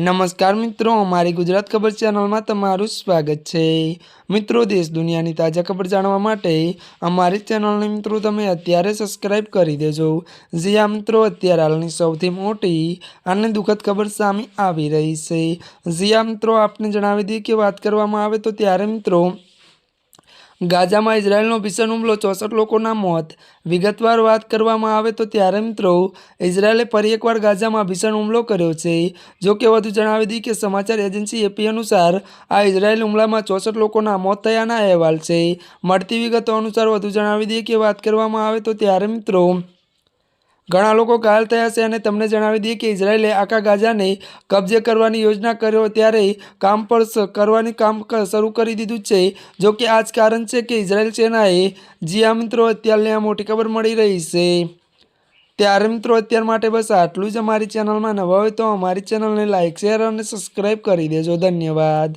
નમસ્કાર મિત્રો, અમારી ગુજરાત ખબર ચેનલમાં તમારું સ્વાગત છે। મિત્રો, દેશ દુનિયાની તાજા ખબર જાણવા માટે અમારી ચેનલને મિત્રો તમે અત્યારે સબસ્ક્રાઇબ કરી દેજો। જ્યાં મિત્રો અત્યારે હાલની સૌથી મોટી અને દુઃખદ ખબર સામે આવી રહી છે। જ્યાં મિત્રો આપને જણાવી દઈએ કે વાત કરવામાં આવે તો ત્યારે મિત્રો ગાઝામાં ઇઝરાયલનો ભીષણ હુમલો, 64 લોકોના મોત। વિગતવાર વાત કરવામાં આવે તો ત્યારે મિત્રો ઇઝરાયલે ફરી એકવાર ગાઝામાં ભીષણ હુમલો કર્યો છે। જો કે વધુ જણાવી દઈએ કે સમાચાર એજન્સી એપી અનુસાર આ ઇઝરાયેલ હુમલામાં 64 લોકોના મોત થયાના અહેવાલ છે। મળતી વિગતો અનુસાર વધુ જણાવી દઈએ કે વાત કરવામાં આવે તો ત્યારે મિત્રો ઘણા લોકો ઘાયલ થયા છે અને તમને જણાવી દઈએ કે ઇઝરાયલે આખા ગાઝાને કબજે કરવાની યોજના કર્યો ત્યારે કામ શરૂ કરી દીધું છે। જો કે આ જ કારણ છે કે ઇઝરાયલ સેનાએ મિત્રો અત્યારે આ મોટી ખબર મળી રહી છે। ત્યારે મિત્રો અત્યાર માટે બસ આટલું જ। અમારી ચેનલમાં નવા હોય તો અમારી ચેનલને લાઇક, શેર અને સબસ્ક્રાઈબ કરી દેજો। ધન્યવાદ।